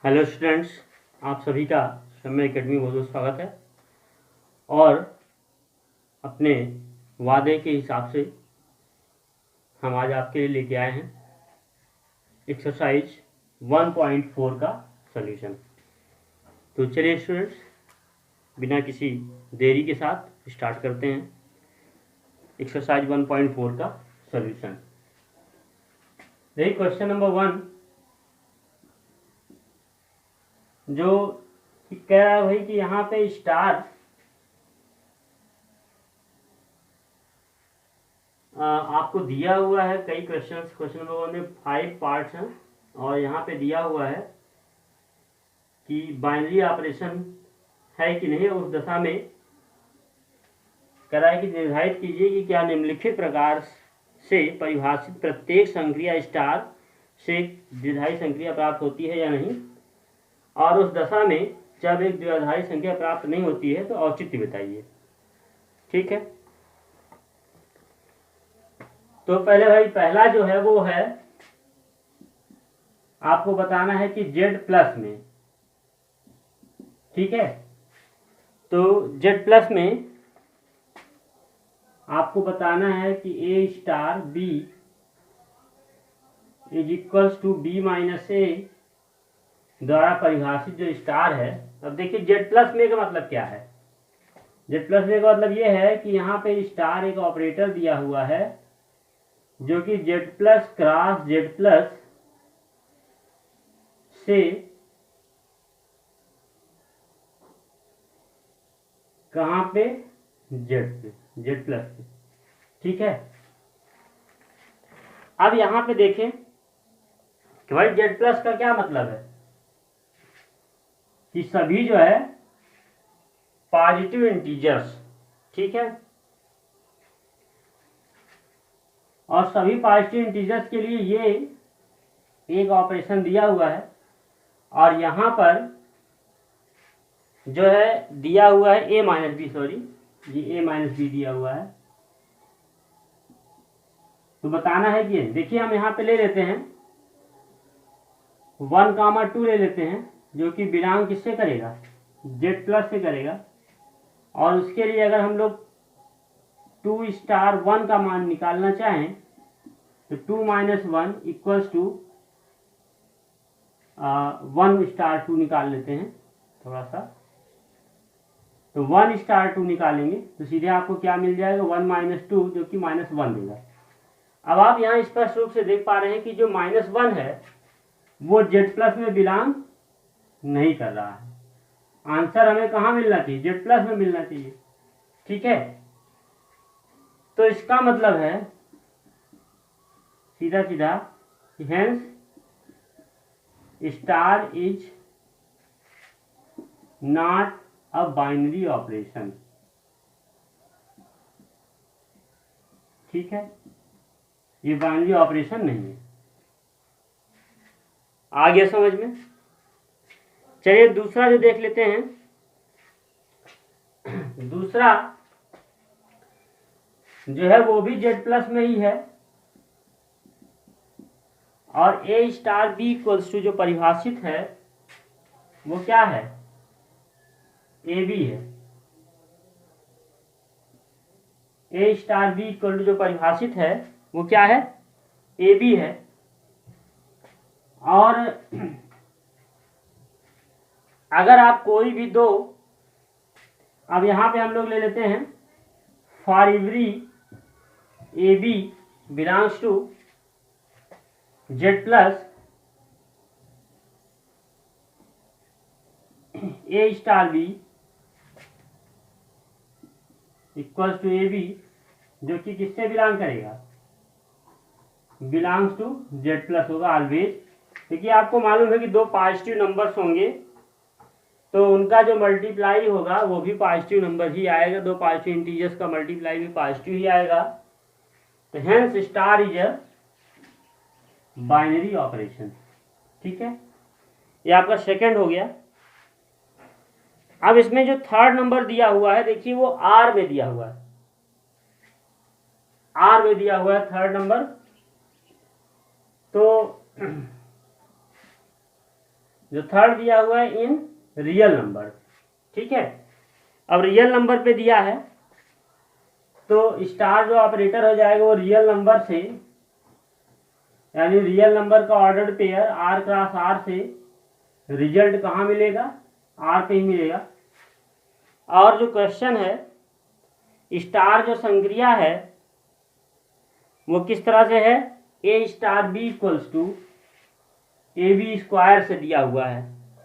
Hello students, आप सभी का समय एकेडमी में बहुत बहुत स्वागत है। और अपने वादे के हिसाब से हम आज आपके लिए लेके आए हैं एक्सरसाइज 1.4 का सॉल्यूशन। तो चलिए स्टूडेंट्स, बिना किसी देरी के साथ स्टार्ट करते हैं एक्सरसाइज 1.4 का सॉल्यूशन। देखिए क्वेश्चन नंबर 1 जो कह रहा है भाई कि यहाँ पे स्टार आपको दिया हुआ है कई क्वेश्चंस। क्वेश्चन नंबर 1 में 5 पार्ट्स हैं और यहाँ पे दिया हुआ है कि बाइनरी ऑपरेशन है कि नहीं। उस दशा में कह रहा है कि निर्धारित कीजिए कि क्या निम्नलिखित प्रकार से परिभाषित प्रत्येक संक्रिया स्टार से द्विआधारी संक्रिया प्राप्त होती है या नहीं, और उस दशा में जब एक द्विआधारी संख्या प्राप्त नहीं होती है तो औचित्य बताइए। ठीक है, तो पहले भाई पहला जो है वो है आपको बताना है कि Z प्लस में, ठीक है, तो Z प्लस में आपको बताना है कि A star B is equals to B minus A द्वारा परिभाषित जो स्टार है। अब देखिए Z प्लस में का मतलब क्या है। Z प्लस में का मतलब ये है कि यहाँ पे स्टार एक ऑपरेटर दिया हुआ है जो कि Z plus cross Z plus से कहाँ पे Z प्लस पे, ठीक है। अब यहाँ पे देखें कि भाई Z प्लस का क्या मतलब है कि सभी जो है पॉजिटिव इंटीजर्स, ठीक है, और सभी पॉजिटिव इंटीजर्स के लिए ये एक ऑपरेशन दिया हुआ है। और यहाँ पर जो है दिया हुआ है A माइनस बी, सॉरी ये A माइनस बी दिया हुआ है। तो बताना है कि देखिए हम यहाँ पे ले लेते हैं 1,2 ले लेते हैं जो कि बिलोंग किससे करेगा, Z प्लस से करेगा। और उसके लिए अगर हम लोग 2 स्टार 1 का मान निकालना चाहें तो 2 माइनस 1 इक्वल्स टू 1 स्टार 2 निकाल लेते हैं थोड़ा सा। तो 1 स्टार 2 निकालेंगे तो सीधे आपको क्या मिल जाएगा, 1 माइनस 2 जो कि -1 देगा। अब आप यहाँ स्पष्ट रूप से देख पा रहे हैं कि जो -1 है वो Z प्लस में बिलोंग नहीं कर रहा है। आंसर हमें कहाँ मिलना चाहिए, Z प्लस में मिलना चाहिए, ठीक है। तो इसका मतलब है सीधा सीधा hence star is not a binary operation, ठीक है, ये बाइनरी ऑपरेशन नहीं है। आ गया समझ में। चलिए दूसरा जो देख लेते हैं। दूसरा जो है वो भी Z प्लस में ही है और A star B equals to जो परिभाषित है वो क्या है, AB है। A star B equal to जो परिभाषित है वो क्या है, AB है। और अगर आप कोई भी दो, अब यहां पे हम लोग ले लेते हैं for every AB belongs to Z plus A star B equals to AB जो कि किससे बिलोंग करेगा, बिलोंग्स टू Z प्लस होगा ऑलवेज। क्योंकि आपको मालूम है कि दो पॉजिटिव नंबर्स होंगे तो उनका जो मल्टीप्लाई होगा वो भी पॉजिटिव नंबर ही आएगा। दो पॉजिटिव इंटीजर्स का मल्टीप्लाई भी पॉजिटिव ही आएगा। तो hence star is a binary operation, ठीक है। ये आपका सेकंड हो गया। अब इसमें जो थर्ड नंबर दिया हुआ है देखिए वो R में दिया हुआ है, R में दिया हुआ है थर्ड नंबर। तो जो थर्ड दिया हुआ है इन रियल नंबर। ठीक है, अब रियल नंबर पे दिया है तो स्टार जो ऑपरेटर हो जाएगा वो रियल नंबर से, यानी रियल नंबर का ordered pair R cross R से रिजल्ट कहाँ मिलेगा, आर पे ही मिलेगा। और जो क्वेश्चन है, स्टार जो संक्रिया है वो किस तरह से है, a star B equals to a b square से दिया हुआ है।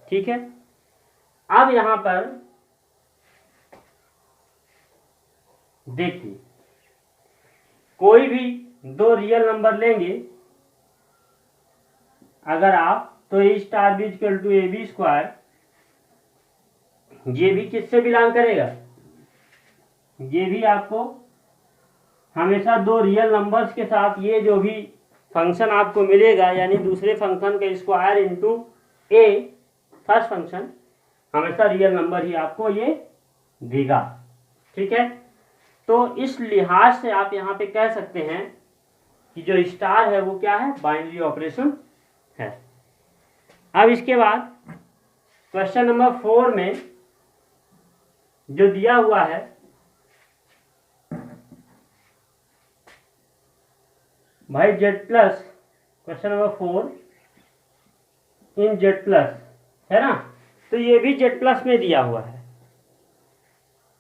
ठीक है, अब यहां पर देखिए, कोई भी दो रियल नंबर लेंगे अगर आप, तो a star B equal to a b square, ये भी किससे बिलोंग करेगा, ये भी आपको हमेशा दो रियल नंबर्स के साथ ये जो भी फंक्शन आपको मिलेगा, यानी दूसरे फंक्शन का स्क्वायर इंटू ए फर्स्ट फंक्शन, हमेशा रियल नंबर ही आपको ये देगा। ठीक है, तो इस लिहाज से आप यहाँ पे कह सकते हैं कि जो स्टार है वो क्या है, बाइनरी ऑपरेशन है। अब इसके बाद क्वेश्चन नंबर 4 में जो दिया हुआ है, भाई जेड प्लस, क्वेश्चन नंबर 4 इन जेड प्लस है ना, तो ये भी जेड प्लस में दिया हुआ है।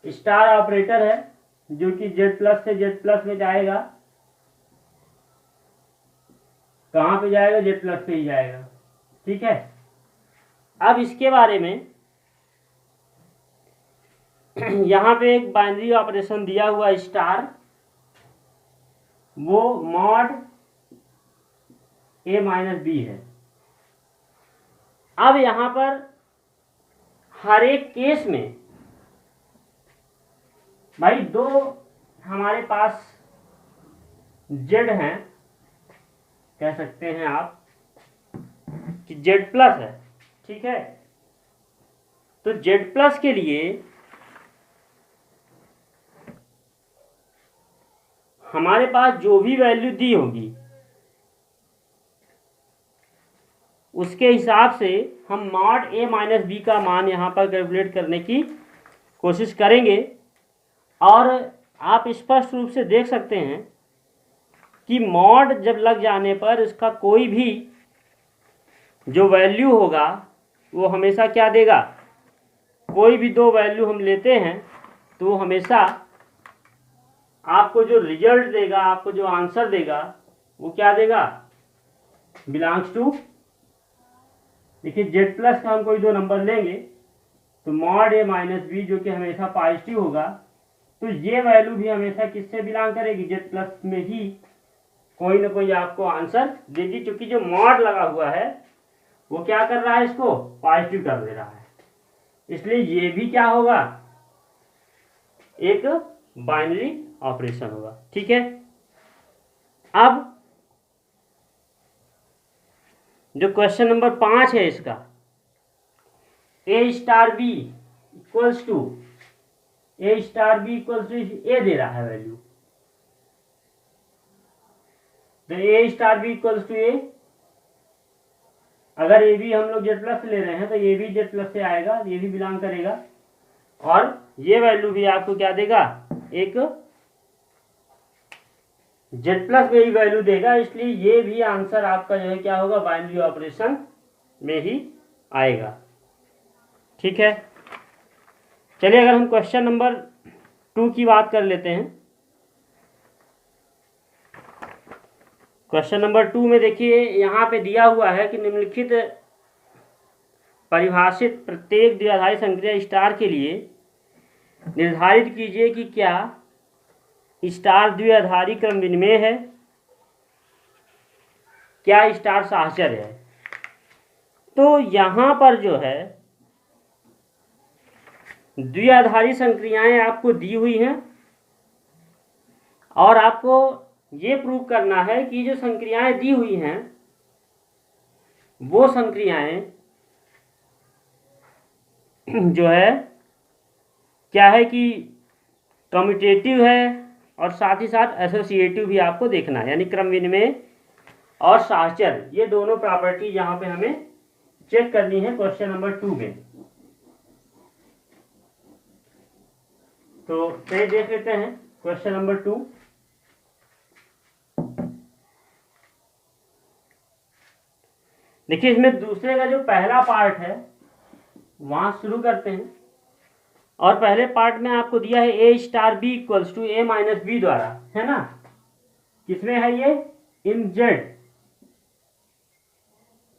स्टार ऑपरेटर है जो कि जेड प्लस से जेड प्लस में जाएगा, कहां पे जाएगा, जेड प्लस पे ही जाएगा। ठीक है, अब इसके बारे में यहां पे एक बाइनरी ऑपरेशन दिया हुआ स्टार, वो मॉड ए माइनस बी है। अब यहां पर हर एक केस में भाई दो हमारे पास जेड हैं, कह सकते हैं आप कि जेड प्लस है। ठीक है, तो जेड प्लस के लिए हमारे पास जो भी वैल्यू दी होगी उसके हिसाब से हम मॉड ए माइनस बी का मान यहाँ पर कैलकुलेट करने की कोशिश करेंगे। और आप स्पष्ट रूप से देख सकते हैं कि मॉड जब लग जाने पर इसका कोई भी जो वैल्यू होगा वो हमेशा क्या देगा, कोई भी दो वैल्यू हम लेते हैं तो वो हमेशा आपको जो रिजल्ट देगा, आपको जो आंसर देगा वो क्या देगा, बिलोंग्स टू, देखिए जेड प्लस का हम कोई दो नंबर लेंगे तो मॉड ए माइनस बी जो कि हमेशा पॉजिटिव होगा, तो ये वैल्यू भी हमेशा किससे बिलोंग करेगी, जेड प्लस में ही कोई ना कोई आपको आंसर देगी, क्योंकि जो मॉड लगा हुआ है वो क्या कर रहा है, इसको पॉजिटिव कर दे रहा है। इसलिए ये भी क्या होगा, एक बाइनरी ऑपरेशन होगा। ठीक है, अब जो क्वेश्चन नंबर 5 है इसका, a star B equals to, a star B equals to a दे रहा है वैल्यू, तो a star B equals to a, अगर ए बी हम लोग जेड प्लस ले रहे हैं तो ए बी जेड प्लस से आएगा, ये भी बिलोंग करेगा, और ये वैल्यू भी आपको क्या देगा, एक जेड प्लस में ही वैल्यू देगा। इसलिए ये भी आंसर आपका जो है क्या होगा, बाइनरी ऑपरेशन में ही आएगा। ठीक है, चलिए अगर हम क्वेश्चन नंबर 2 की बात कर लेते हैं। क्वेश्चन नंबर 2 में देखिए यहाँ पे दिया हुआ है कि निम्नलिखित परिभाषित प्रत्येक द्विआधारी संक्रिया स्टार के लिए निर्धारित कीजिए कि क्या स्टार द्विआधारी क्रम विनिमेय है, क्या स्टार साहचर्य है। तो यहाँ पर जो है द्विआधारी संक्रियाएं आपको दी हुई हैं और आपको ये प्रूव करना है कि जो संक्रियाएं दी हुई हैं वो संक्रियाएं जो है क्या है कि कम्यूटेटिव है और साथ ही साथ एसोसिएटिव भी आपको देखना है, यानी क्रम विनिमेय और साहचर्य, ये दोनों प्रॉपर्टी यहाँ पे हमें चेक करनी है क्वेश्चन नंबर 2 में। तो चलिए देख लेते हैं क्वेश्चन नंबर 2। देखिए इसमें दूसरे का जो पहला पार्ट है वहां शुरू करते हैं। और पहले पार्ट में आपको दिया है a star B equals to a minus b द्वारा, है ना। किसमें है ये? इन जेड।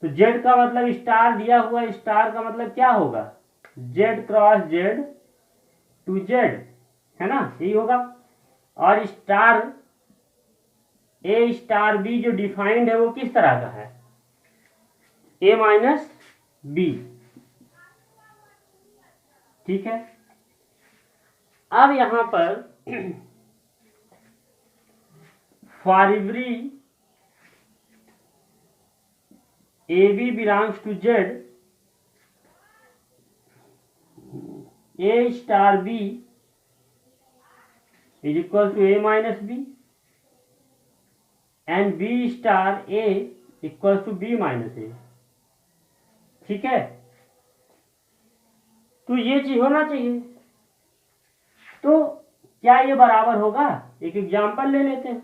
तो जेड का मतलब स्टार दिया हुआ, स्टार का मतलब क्या होगा? Z cross Z to Z, है ना, यही होगा। और स्टार ए स्टार बी जो डिफाइंड है वो किस तरह का है? ए माइनस बी, ठीक है। अब यहां पर for every A B belongs to z, a star b is equal to a minus b and B star a equal to b minus a, ठीक है। तो ये चीज होना चाहिए। तो क्या ये बराबर होगा? एक एग्जांपल ले लेते हैं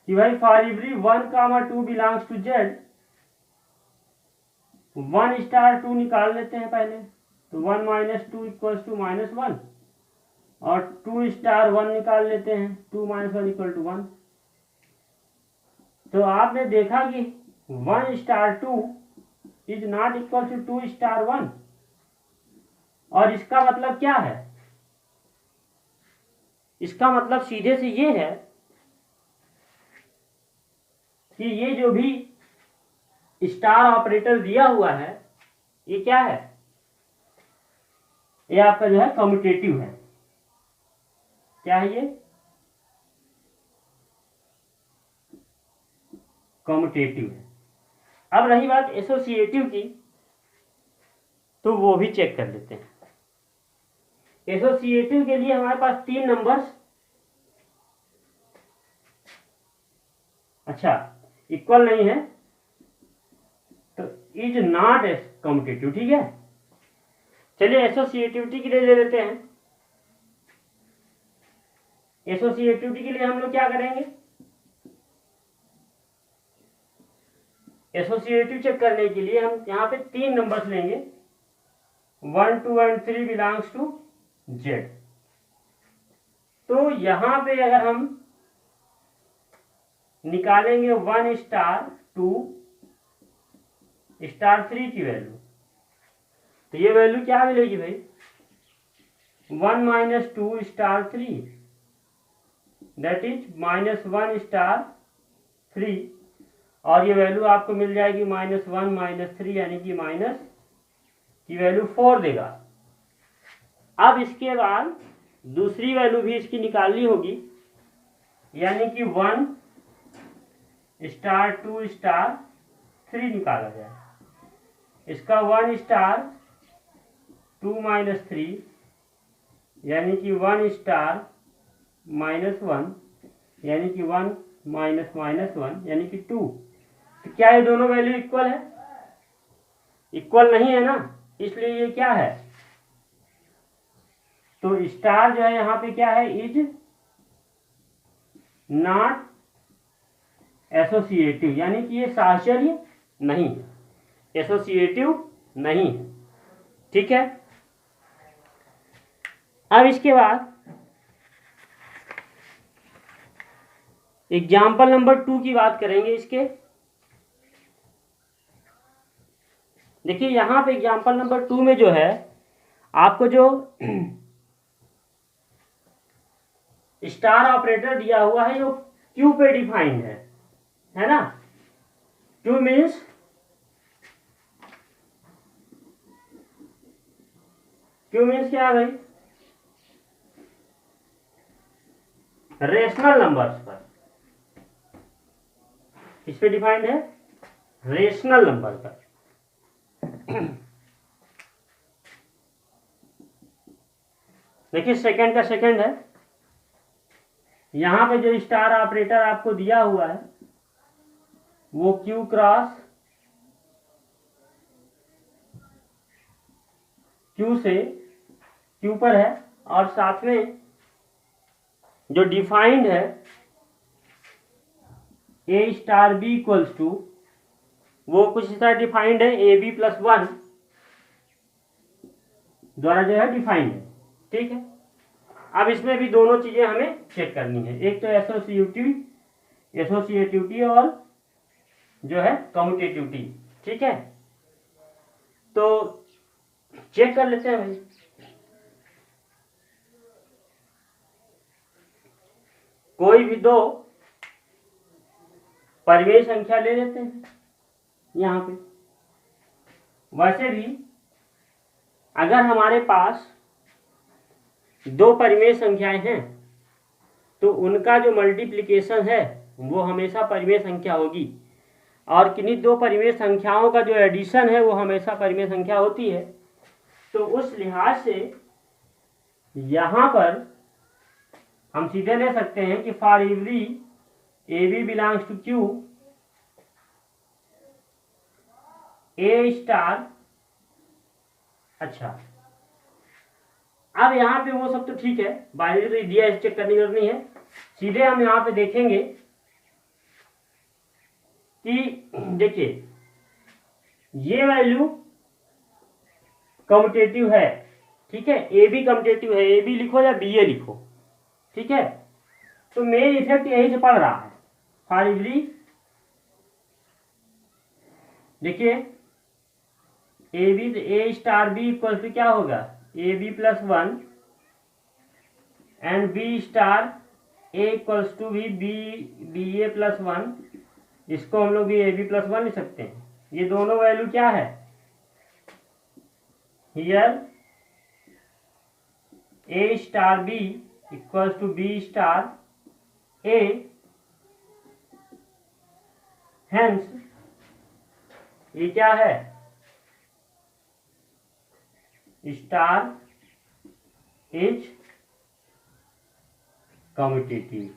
कि भाई for every 1, 2 belongs to Z, 1 star 2 निकाल लेते हैं पहले। तो 1 माइनस 2 इक्वल्स टू माइनस 1, और 2 स्टार 1 निकाल लेते हैं, 2 माइनस 1 इक्वल टू 1। तो आपने देखा कि 1 star 2 is not equal to 2 star 1। और इसका मतलब क्या है? इसका मतलब सीधे से ये है कि ये जो भी स्टार ऑपरेटर दिया हुआ है ये क्या है? ये आपका जो है कम्यूटेटिव है। क्या है ये? कम्यूटेटिव है। अब रही बात एसोसिएटिव की, तो वो भी चेक कर लेते हैं। एसोसिएटिव के लिए हमारे पास 3 नंबर्स, अच्छा, इक्वल नहीं है तो इज नॉट कम्यूटेटिव, ठीक है। चलिए एसोसिएटिविटी के लिए ले लेते हैं। एसोसिएटिविटी के लिए हम लोग क्या करेंगे? एसोसिएटिव चेक करने के लिए हम यहाँ पे 3 नंबर्स लेंगे, 1, 2 एंड 3 बिलोंग्स टू जेड। तो यहां पे अगर हम निकालेंगे 1 स्टार 2 स्टार 3 की वैल्यू, तो ये वैल्यू क्या मिलेगी भाई? 1 minus 2 star 3, that is minus 1 star 3। और ये वैल्यू आपको मिल जाएगी -1 -3, यानी कि माइनस की वैल्यू 4 देगा। अब इसके बाद दूसरी वैल्यू भी इसकी निकालनी होगी, यानी कि 1 स्टार 2 स्टार 3 निकाला जाए। इसका 1 स्टार 2 माइनस 3, यानी कि 1 स्टार -1, यानी कि 1 माइनस -1 यानी कि 2। तो क्या ये दोनों वैल्यू इक्वल है? इक्वल नहीं है ना, इसलिए ये क्या है? तो स्टार जो है यहां पे क्या है? इज नॉट एसोसिएटिव, यानी कि ये साहचर्य नहीं है, एसोसिएटिव नहीं है, ठीक है। अब इसके बाद एग्जाम्पल नंबर 2 की बात करेंगे इसके। देखिए यहां पे एग्जाम्पल नंबर 2 में जो है आपको जो स्टार ऑपरेटर दिया हुआ है जो क्यू पे डिफाइंड है ना। क्यू मीन्स क्या है भाई? रेशनल नंबर्स पर, किस पे डिफाइंड है? रेशनल नंबर पर। देखिए सेकंड का सेकंड है, यहां पे जो स्टार ऑपरेटर आपको दिया हुआ है वो क्यू क्रॉस क्यू से क्यू पर है, और साथ में जो डिफाइंड है a star B equals to, वो कुछ इस तरह डिफाइंड है, ए बी प्लस 1 द्वारा जो है डिफाइंड है। ठीक है, अब इसमें भी दोनों चीजें हमें चेक करनी है, एक तो एसोसिएटिविटी और जो है कम्यूटेटिविटी। ठीक है, तो चेक कर लेते हैं भाई। कोई भी दो परिमेय संख्या ले लेते हैं यहां पे। वैसे भी अगर हमारे पास दो परिमेय संख्याएं हैं तो उनका जो मल्टीप्लिकेशन है वो हमेशा परिमेय संख्या होगी, और किन्हीं दो परिमेय संख्याओं का जो एडिशन है वो हमेशा परिमेय संख्या होती है। तो उस लिहाज से यहां पर हम सीधे ले सकते हैं कि for every A B belongs to Q, A star. अच्छा, अब यहां पे वो सब तो ठीक है, बाइनरी दिया है, चेक करनी जरूरत नहीं है। सीधे हम यहां पे देखेंगे कि देखिए ये वैल्यू कम्यूटेटिव है। ठीक है, ए बी कम्यूटेटिव है, ए बी लिखो या बी ए लिखो। ठीक है, तो मेन इफेक्ट यही से पड़ रहा है। फॉर एवरी देखिए A B, A star B equal to क्या होगा, A B plus 1 and B star A equals to भी बी ए प्लस 1। इसको हम लोग भी ए बी प्लस 1 लिख सकते हैं। ये दोनों वैल्यू क्या है, here A star B equals to B star A, hence ये क्या है, स्टार इज कम्यूटेटिव।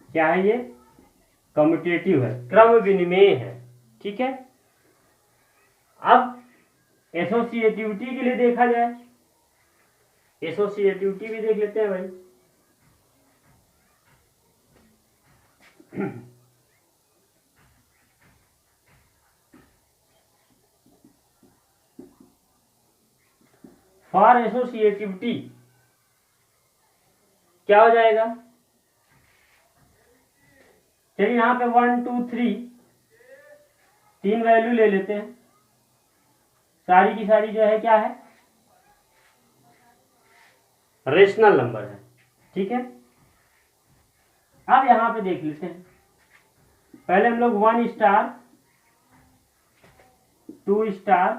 क्या है ये, कम्यूटेटिव है, क्रम विनिमेय है। ठीक है, अब एसोसिएटिविटी के लिए देखा जाए, एसोसिएटिविटी भी देख लेते हैं भाई। फॉर एसोसिएटिविटी क्या हो जाएगा, चलिए यहां पे 1 2 3 तीन वैल्यू ले लेते हैं, सारी की सारी जो है क्या है, रेशनल नंबर है। ठीक है, अब यहां पे देख लेते हैं, पहले हम लोग 1 स्टार 2 स्टार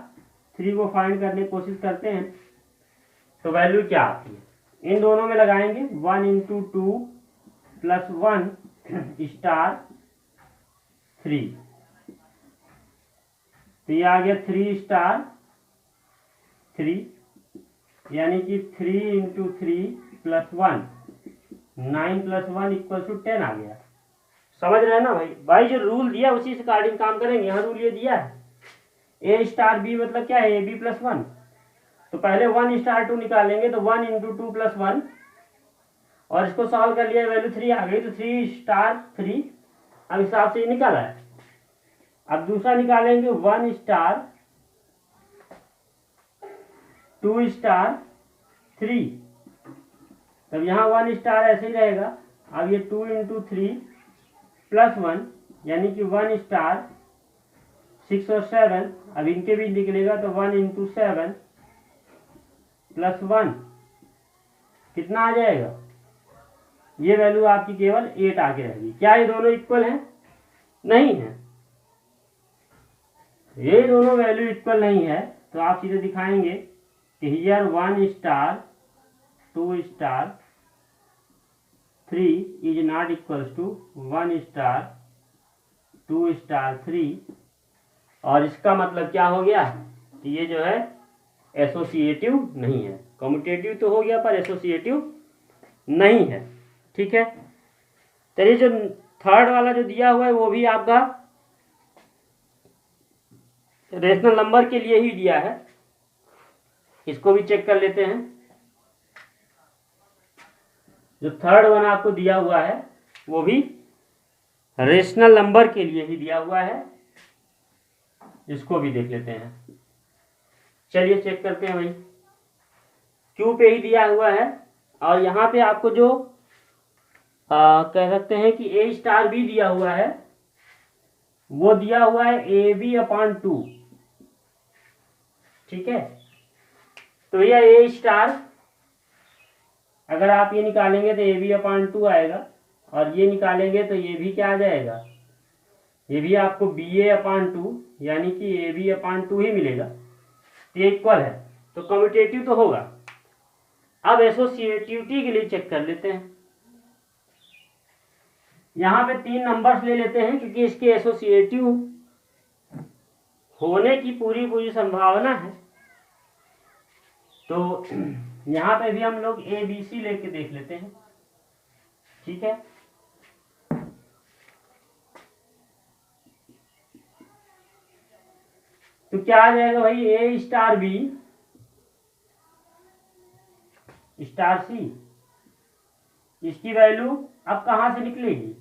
3 को फाइंड करने की कोशिश करते हैं। तो वैल्यू क्या आती है, इन दोनों में लगाएंगे 1 इंटू 2 प्लस 1 स्टार 3, तो ये आ गया 3 स्टार 3, यानी कि 3 into 3 plus 1, 9 plus 1 equal to 10 आ गया। समझ रहे हैं ना भाई, भाई जो रूल दिया उसी से अकॉर्डिंग काम करेंगे। यहाँ रूल ये दिया है ए स्टार बी मतलब क्या है, ए बी प्लस 1, तो पहले 1 स्टार 2 निकालेंगे, तो 1 इंटू 2 प्लस 1, और इसको सॉल्व कर लिया, वैल्यू 3 आ गई, तो 3 स्टार 3 अब हिसाब से ये निकाला है। अब दूसरा निकालेंगे 1 स्टार 2 स्टार 3, तब यहाँ 1 स्टार ऐसे ही रहेगा। अब ये 2 इंटू 3 प्लस 1, यानी कि 1 स्टार 6 और 7, अब इनके भी निकलेगा, तो 1 इंटू 7 प्लस 1 कितना आ जाएगा, ये वैल्यू आपकी केवल 8 आके रहेगी। क्या ये दोनों इक्वल हैं, नहीं है, ये दोनों वैल्यू इक्वल नहीं है, तो आप सीधे दिखाएंगे कि here 1 star 2 star 3 is not equals to 1 star 2 star 3, और इसका मतलब क्या हो गया कि ये जो है एसोसिएटिव नहीं है। कम्यूटेटिव तो हो गया पर एसोसिएटिव नहीं है। ठीक है, चलिए जो थर्ड वाला जो दिया हुआ है वो भी आपका रेशनल नंबर के लिए ही दिया है, इसको भी चेक कर लेते हैं। जो थर्ड वन आपको दिया हुआ है वो भी रेशनल नंबर के लिए ही दिया हुआ है, इसको भी देख लेते हैं। चलिए चेक करते हैं भाई। क्यू पे ही दिया हुआ है और यहाँ पे आपको जो कह सकते हैं कि ए स्टार भी दिया हुआ है, वो दिया हुआ है AB/2। ठीक है, तो भैया ए स्टार अगर आप ये निकालेंगे तो AB/2 आएगा, और ये निकालेंगे तो ये भी क्या आ जाएगा, ये भी आपको BA/2 यानी कि AB/2 ही मिलेगा। ये इक्वल है तो कम्यूटेटिव तो होगा। अब एसोसिएटिविटी के लिए चेक कर लेते हैं। यहाँ पे 3 नंबर्स ले लेते हैं क्योंकि इसके एसोसिएटिव होने की पूरी संभावना है। तो यहाँ पे भी हम लोग ABC लेके देख लेते हैं। ठीक है, तो क्या आ जाएगा भाई, A star B star C, इसकी वैल्यू अब कहाँ से निकलेगी,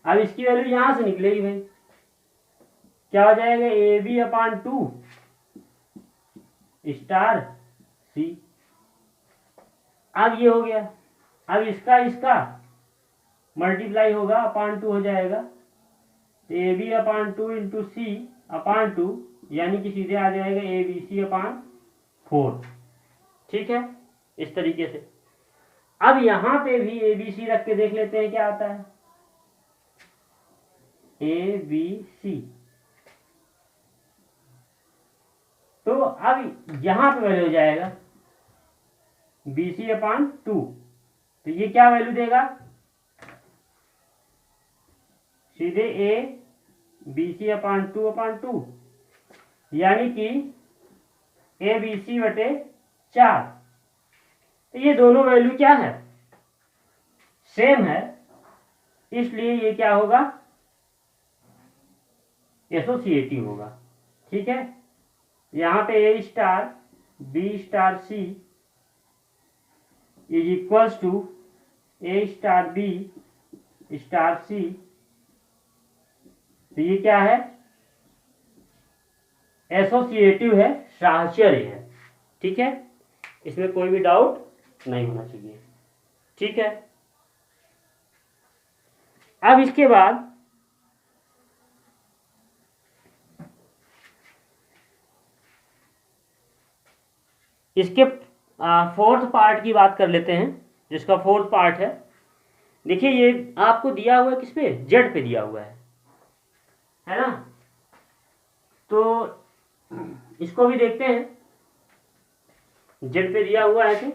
अब इसकी वैल्यू यहां से निकलेगी भाई। क्या हो जाएगा, AB/2 स्टार C। अब ये हो गया, अब इसका मल्टीप्लाई होगा, /2 हो जाएगा, तो AB/2 इंटू C/2 यानी कि सीधे आ जाएगा ABC/4। ठीक है, इस तरीके से। अब यहां पे भी ABC रख के देख लेते हैं क्या आता है, ABC। तो अब यहां पे वैल्यू हो जाएगा BC/2, तो ये क्या वैल्यू देगा, सीधे ABC/2/2 यानी कि ABC/4। तो ये दोनों वैल्यू क्या है, सेम है, इसलिए ये क्या होगा, एसोसिएटिव होगा। ठीक है, यहाँ पे A star B star C is equals to A star B star C। तो ये क्या है, एसोसिएटिव है, साहचर्य है। ठीक है, इसमें कोई भी डाउट नहीं होना चाहिए। ठीक है, अब इसके बाद इसके फोर्थ पार्ट की बात कर लेते हैं, जिसका फोर्थ पार्ट है। देखिए ये आपको दिया हुआ है किस पे, जेड पे दिया हुआ है ना। तो इसको भी देखते हैं, जेड पे दिया हुआ है कि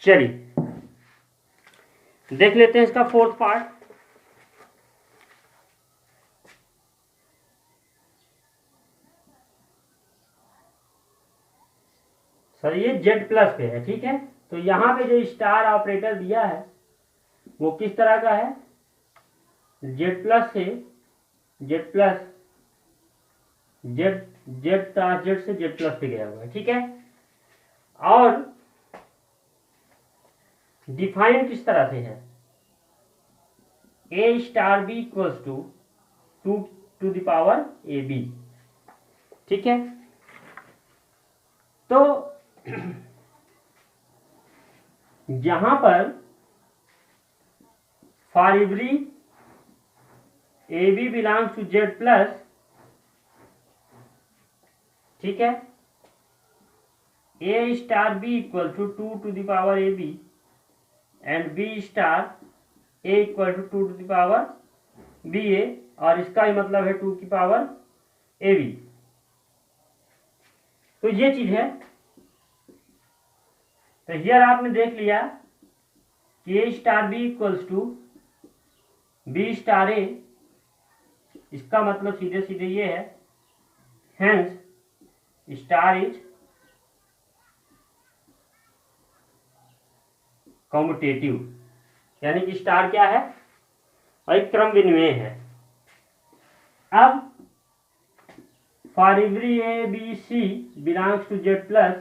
चलिए देख लेते हैं इसका फोर्थ पार्ट। सर ये जेड प्लस पे है। ठीक है, तो यहां पे जो स्टार ऑपरेटर दिया है वो किस तरह का है, जेड प्लस से Z plus Z Z Z से जेड प्लस पे गया हुआ है। ठीक है, और डिफाइन किस तरह से है, A star B equals to 2 to the power AB। ठीक है, तो यहां पर for every AB belongs to Z plus, ठीक है, A star B equal to 2 to the power AB and B star A equal to 2 to the power BA, और इसका ही मतलब है 2 की पावर AB। तो ये चीज है। तो हियर आपने देख लिया कि A star B equals to B star A, इसका मतलब सीधे सीधे ये है, हेंस स्टार इज कॉम्यूटेटिव, यानी कि स्टार क्या है, एक क्रम विनिमेय है। अब for every A B C belongs to Z plus,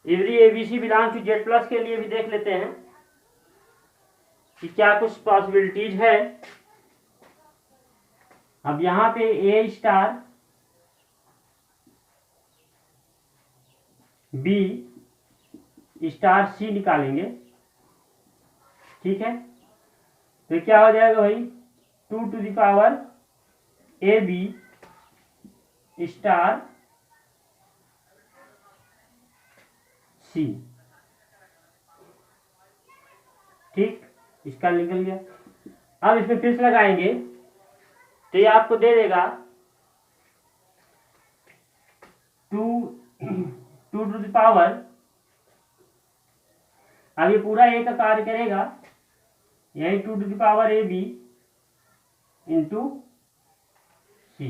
every A B C belongs to Z plus के लिए भी देख लेते हैं कि क्या कुछ पॉसिबिलिटीज है। अब यहां पे a star b star c निकालेंगे, ठीक है। तो क्या हो जाएगा भाई, 2 to the power a b star c, ठीक, इसका निकल गया। अब इसमें फिर से लगाएंगे तो ये आपको दे देगा 2 टू द पावर, अब ये पूरा ए का कार्य करेगा, यही 2 to the power a b into c,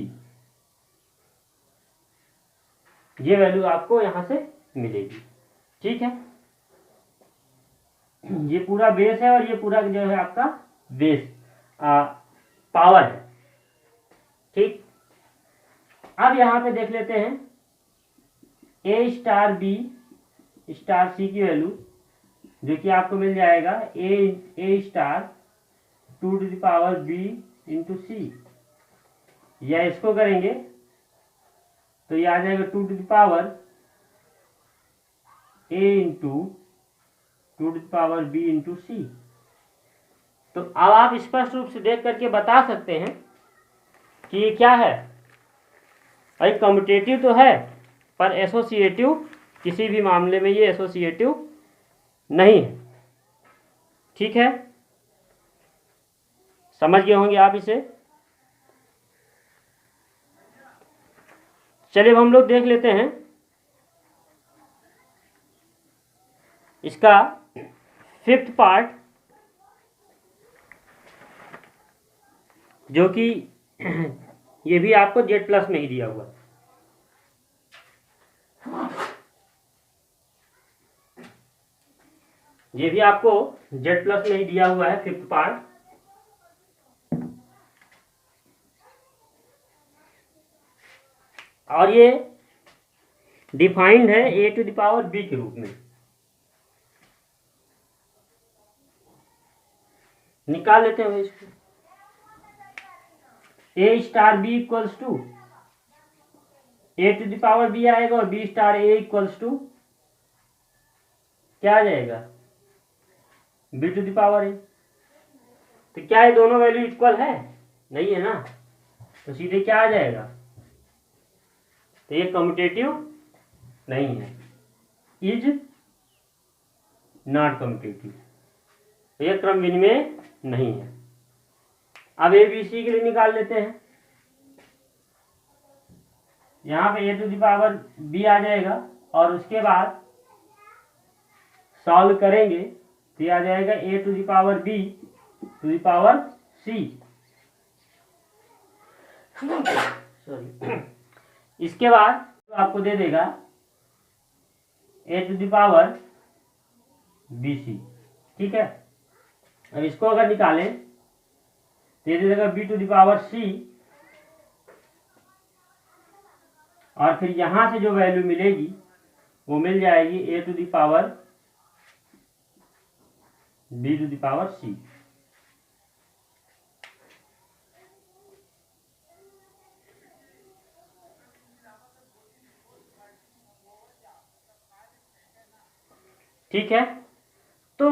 ये वैल्यू आपको यहां से मिलेगी, ठीक है। ये पूरा बेस है और ये पूरा जो है आपका बेस पावर है, ठीक। अब यहां पे देख लेते हैं a star b star c की वैल्यू, जो कि आपको मिल जाएगा a star 2 to the power b into c, या इसको करेंगे तो ये आ जाएगा 2 to the power a into 2 to the power b into c. तो अब आप स्पष्ट रूप से देख करके बता सकते हैं कि ये क्या है, भाई कम्यूटेटिव तो है पर एसोसिएटिव किसी भी मामले में ये एसोसिएटिव नहीं है, ठीक है। समझ गए होंगे आप इसे। चलिए अब हम लोग देख लेते हैं इसका 5th पार्ट, जो कि ये भी आपको जेड प्लस में ही दिया हुआ है। ये भी आपको जेड प्लस में ही दिया हुआ है 5th पार्ट। और ये डिफाइंड है a to the power b के रूप में। निकाल लेते हैं इसको, a star B equals to a to the power b आएगा और b star A equals to क्या आ जाएगा, b to the power a. तो क्या ये दोनों वैल्यू इक्वल है, नहीं है ना, तो सीधे क्या आ जाएगा, तो ये कम्यूटेटिव नहीं है, इज नॉट कम्यूटेटिव, तो ये क्रम विनिमेय नहीं है। अब ए बी सी के लिए निकाल लेते हैं, यहां पे ए टू द पावर बी आ जाएगा और उसके बाद सॉल्व करेंगे तो ये आ जाएगा a to the power b to the power c, sorry. इसके बाद आपको दे देगा a to the power b c, ठीक है। अब इसको अगर निकालें तो ये दे देगा बी टू द पावर सी, और फिर यहां से जो वैल्यू मिलेगी वो मिल जाएगी a to the power b to the power c. ठीक है, तो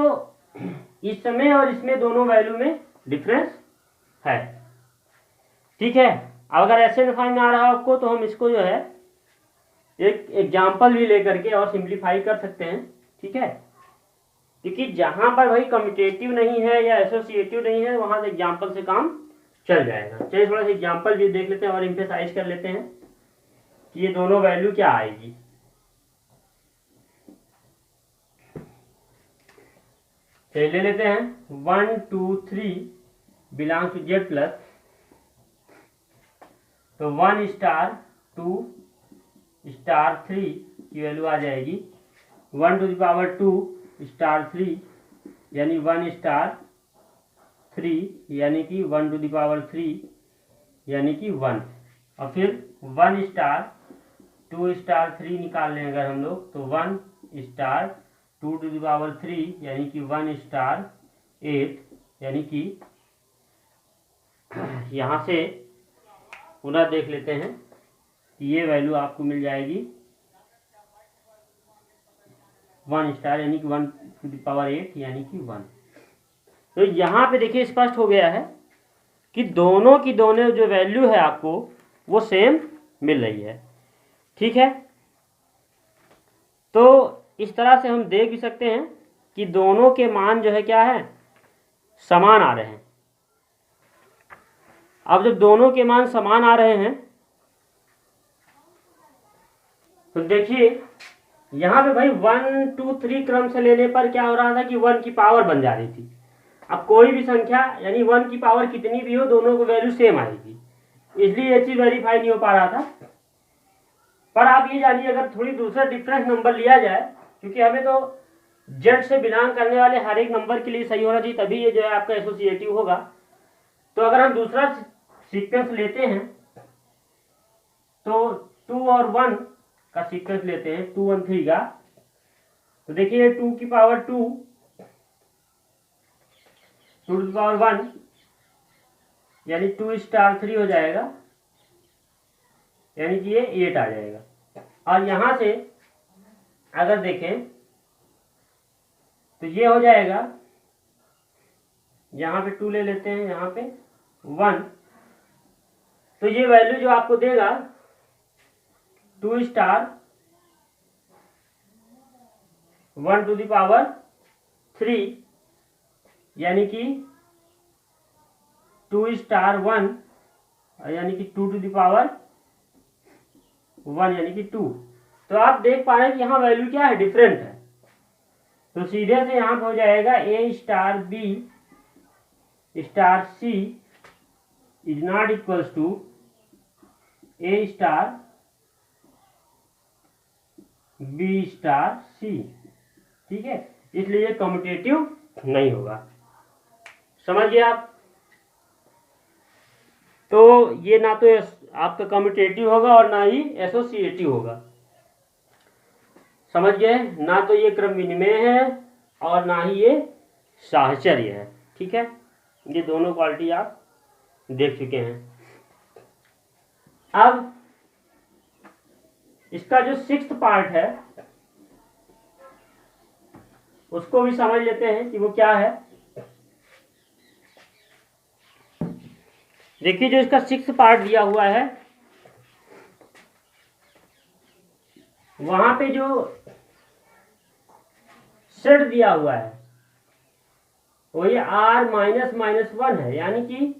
इस समय और इसमें दोनों वैल्यू में डिफरेंस है, ठीक है। अगर ऐसे में समझ में आ रहा है आपको तो हम इसको जो है एक एग्जाम्पल भी लेकर के और सिंप्लीफाई कर सकते हैं, ठीक है। क्योंकि जहां पर भाई कम्यूटेटिव नहीं है या एसोसिएटिव नहीं है वहां से एग्जाम्पल से काम चल जाएगा। चलिए थोड़ा सा एग्जाम्पल भी देख लेते हैं और एम्फेसाइज कर लेते हैं कि ये दोनों वैल्यू क्या आएगी। चलिए ले लेते हैं 1 2 3 बिलोंग्स टू जेड प्लस, तो 1 स्टार 2 स्टार 3 की वैल्यू आ जाएगी 1 टू द पावर 2 स्टार 3 यानी 1 स्टार 3 यानी कि 1 टू द पावर 3 यानी कि 1, और फिर 1 स्टार 2 स्टार 3 निकाल लें अगर हम लोग, तो 1 स्टार 2 टू द पावर 3 यानी कि 1 स्टार 8, यानी कि यहाँ से पुनः देख लेते हैं कि ये वैल्यू आपको मिल जाएगी 1 स्टार यानी कि 1 टू द पावर 8 यानी कि 1। तो यहाँ पे देखिए स्पष्ट हो गया है कि दोनों की दोनों जो वैल्यू है आपको वो सेम मिल रही है। ठीक है, तो इस तरह से हम देख भी सकते हैं कि दोनों के मान जो है क्या है, समान आ रहे हैं। अब जब दोनों के मान समान आ रहे हैं तो देखिए यहाँ पे भाई 1 2 3 क्रम से लेने पर क्या हो रहा था कि 1 की पावर बन जा रही थी। अब कोई भी संख्या यानी 1 की पावर कितनी भी हो, दोनों को वैल्यू सेम आएगी, इसलिए ये चीज वेरीफाई नहीं हो पा रहा था। पर आप ये जानिए अगर थोड़ी दूसरा डिफरेंस नंबर लिया जाए, क्योंकि हमें तो जेड से बिलोंग करने वाले हर एक नंबर के लिए सही होना चाहिए, तभी ये जो है आपका एसोसिएटिव होगा। तो अगर हम दूसरा सीक्वेंस लेते हैं तो 2 और 1 का सीक्वेंस लेते हैं, 2 1 3 का, तो देखिए 2 की पावर 2 टू द पावर 1 यानी 2 स्टार 3 हो जाएगा, यानी कि ये 8 आ जाएगा। और यहां से अगर देखें तो ये हो जाएगा, यहां पे 2 ले लेते हैं, यहां पे 1, तो ये वैल्यू जो आपको देगा 2 स्टार 1 टू द पावर 3 यानी कि 2 स्टार 1 यानी कि 2 टू द पावर 1 यानी कि 2। तो आप देख पा रहे हैं कि यहाँ वैल्यू क्या है, डिफरेंट है। तो सीधे से यहाँ पे हो जाएगा a star b star c is not equals to a star b star c. ठीक है, इसलिए ये कम्यूटेटिव नहीं होगा, समझ गए आप। तो ये ना तो आपका कम्यूटेटिव होगा और ना ही एसोसिएटिव होगा, समझ गए। ना तो ये क्रम विनिमय है और ना ही ये साहचर्य है। ठीक है, ये दोनों क्वालिटी आप देख चुके हैं। अब इसका जो 6th पार्ट है उसको भी समझ लेते हैं कि वो क्या है। देखिए जो इसका 6th पार्ट दिया हुआ है वहां पे जो सेट दिया हुआ है वो ये r-1 है, यानी कि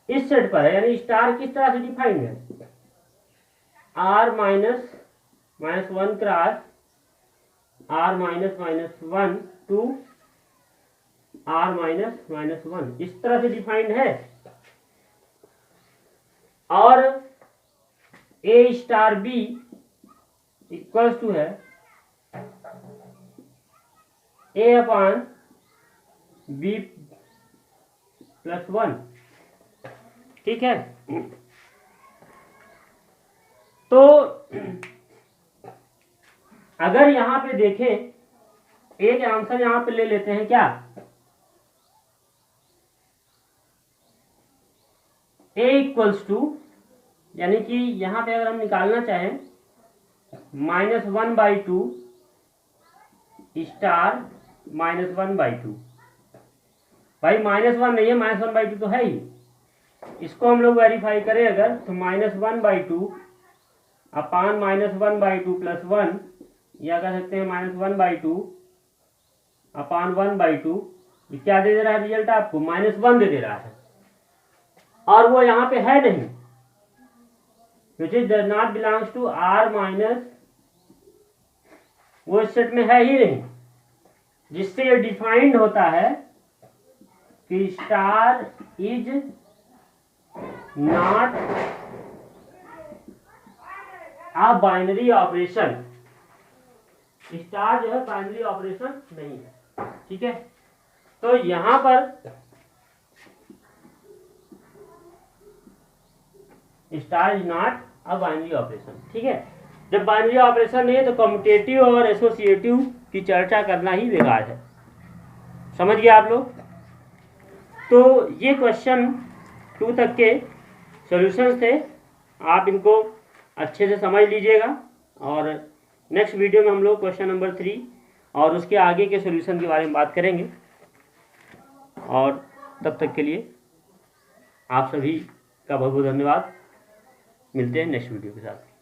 इस सेट पर है। यानी स्टार किस तरह से डिफाइंड है, r-1 cross r-1 to r-1 इस तरह से डिफाइंड है। और a star b equals to है a अपॉन b प्लस 1। ठीक है, तो अगर यहां पे देखें एक आंसर यहां पे ले लेते हैं क्या, a इक्वल्स टू, यानी कि यहां पे अगर हम निकालना चाहें -1/2 स्टार -1/2, भाई -1 नहीं है, -1/2 तो है ही। इसको हम लोग वेरीफाई करें अगर तो -1/2 अपान -1/2 प्लस 1, या कह सकते हैं -1/2 अपान 1/2। ये क्या दे रहा है रिजल्ट आपको, -1 दे रहा है, और वो यहाँ पे है नहीं, which is does not belongs to r-, वो इस सेट में है ही नहीं, जिससे ये डिफाइंड होता है कि star is not a binary operation. Star जो है बाइनरी ऑपरेशन नहीं है। ठीक है, तो यहां पर star is not a binary operation. ठीक है, जब बाइनरी ऑपरेशन नहीं है तो कम्यूटेटिव और एसोसिएटिव की चर्चा करना ही बेकार है। समझ गए आप लोग? तो ये क्वेश्चन 2 तक के सॉल्यूशंस थे, आप इनको अच्छे से समझ लीजिएगा और नेक्स्ट वीडियो में हम लोग क्वेश्चन नंबर 3 और उसके आगे के सॉल्यूशन के बारे में बात करेंगे। और तब तक के लिए आप सभी का बहुत बहुत धन्यवाद। मिलते हैं नेक्स्ट वीडियो के साथ।